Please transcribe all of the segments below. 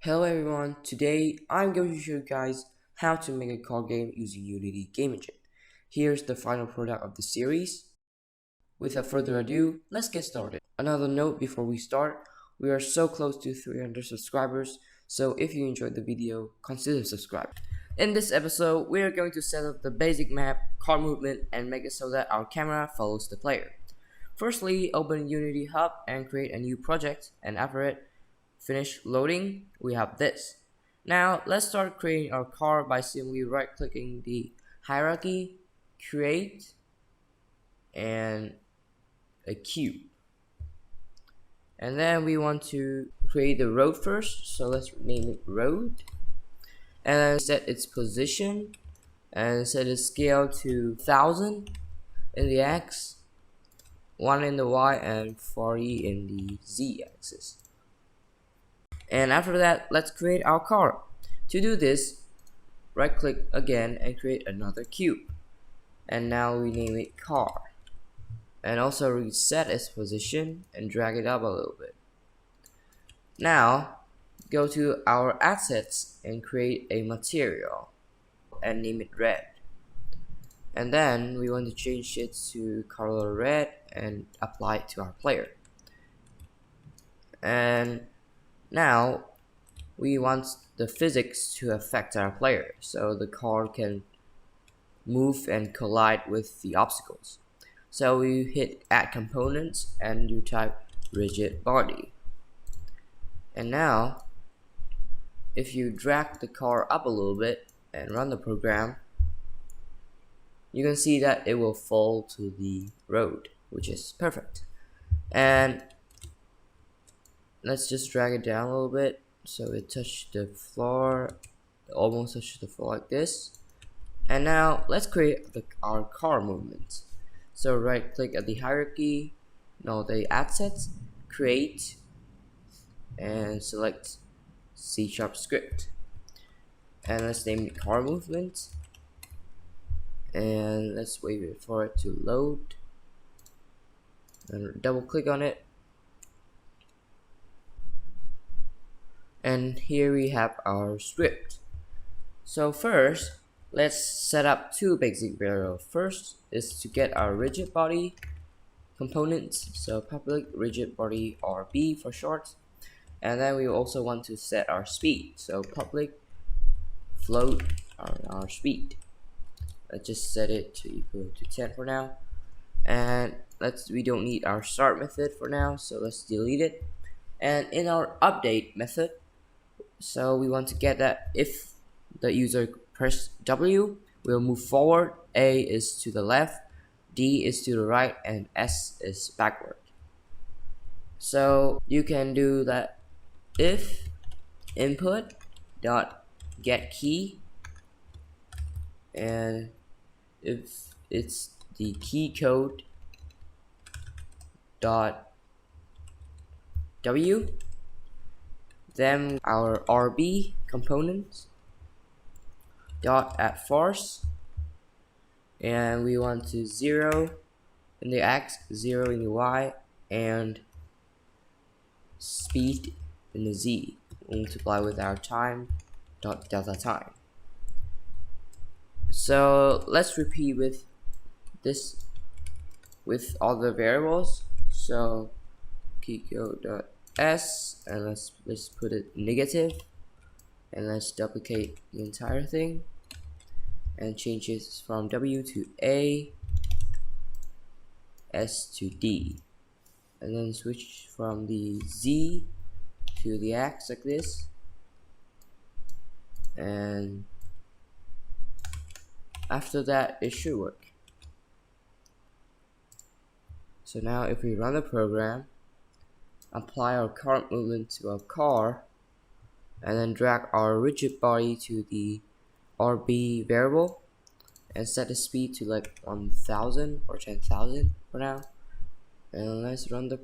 Hello everyone, today I'm going to show you guys how to make a car game using Unity game engine. Here's the final product of the series. Without further ado, let's get started. Another note before we start, we are so close to 300 subscribers, so if you enjoyed the video, consider subscribing. In this episode, we are going to set up the basic map, car movement, and make it so that our camera follows the player. Firstly, open Unity Hub and create a new project, and after it, finish loading, we have this. Now let's start creating our car by simply right clicking the hierarchy, create, and a cube. And then we want to create the road first, so let's name it road. And then set its position and set its scale to 1000 in the X, 1 in the Y, and 40 in the Z axis. And after that, let's create our car. To do this, right click again and create another cube. And now we name it car. And also reset its position and drag it up a little bit. Now, go to our assets and create a material and name it red. And then we want to change it to color red and apply it to our player. And now we want the physics to affect our player, so the car can move and collide with the obstacles. So we hit add components and you type rigid body. And now if you drag the car up a little bit and run the program, you can see that it will fall to the road, which is perfect. And let's just drag it down a little bit so it touches the floor, almost touches the floor like this. And now let's create our car movement. So right click at the hierarchy, the assets, create, and select C# script. And let's name it car movement. And let's wait for it to load. And double click on it. And here we have our script. So first, let's set up two basic variables. First is to get our rigid body components, so public rigid body RB for short. And then we also want to set our speed, so public float our speed. Let's just set it to equal to 10 for now. And we don't need our start method for now, so let's delete it. And in our update method, so we want to get that if the user press W, we'll move forward, A is to the left, D is to the right, and S is backward. So you can do that if input dot get key, and if it's the key code dot W, then our RB components dot at force, and we want to 0 in the X, 0 in the Y, and speed in the Z. Multiply with our time dot delta time. So let's repeat with this with all the variables. So keycode dot S, and let's put it negative, and let's duplicate the entire thing and change it from W to A, S to D, and then switch from the Z to the X like this. And after that, it should work. So now if we run the program, apply our current movement to our car, and then drag our rigid body to the RB variable and set the speed to like 1000 or 10,000 for now. And let's run the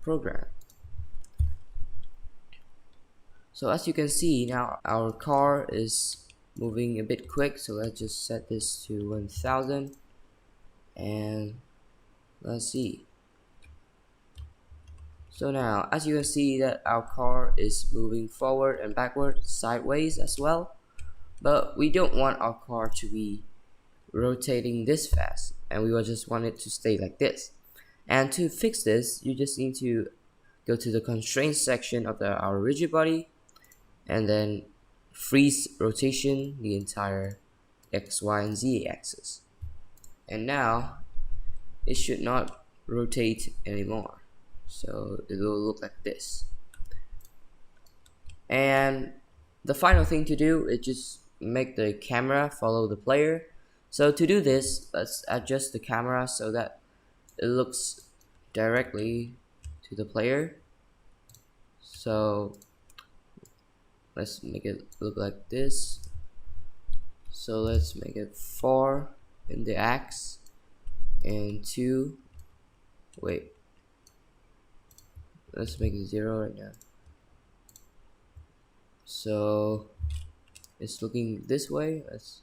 program. So as you can see, now our car is moving a bit quick, so let's just set this to 1000 and let's see. So now, as you can see that our car is moving forward and backward, sideways as well, but we don't want our car to be rotating this fast, and we will just want it to stay like this. And to fix this, you just need to go to the constraints section of our rigid body, and then freeze rotation the entire X, Y, and Z axis. And now it should not rotate anymore, so it will look like this. And the final thing to do is just make the camera follow the player. So to do this, let's adjust the camera so that it looks directly to the player. So let's make it look like this. So let's make it 4 in the X and 2. Wait, let's make it 0 right now. So it's looking this way. Let's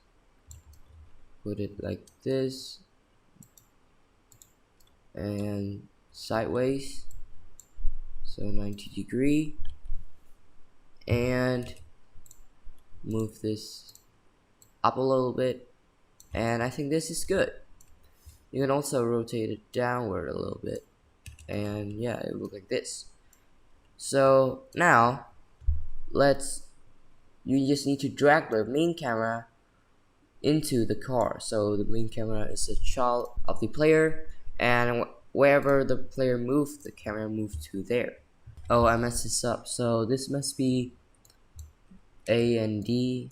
put it like this and sideways, so 90°, and move this up a little bit, and I think this is good. You can also rotate it downward a little bit, and yeah, it will look like this. So now you just need to drag the main camera into the car. So the main camera is a child of the player, and wherever the player moves, the camera moves to there. Oh, I messed this up. So this must be A and D,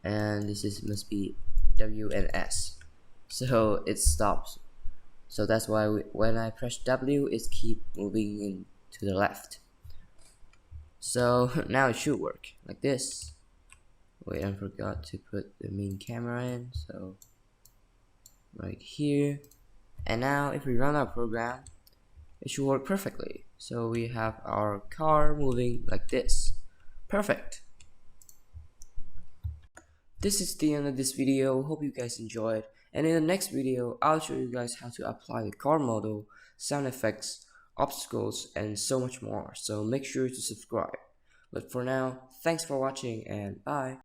and must be W and S. So it stops. So that's why when I press W, it keeps moving in to the left. So now it should work like this. Wait, I forgot to put the main camera in, so right here. And now if we run our program, it should work perfectly. So we have our car moving like this. Perfect. This is the end of this video. Hope you guys enjoyed, and in the next video I'll show you guys how to apply the car model, sound effects, obstacles, and so much more. So make sure to subscribe. But for now, thanks for watching and bye.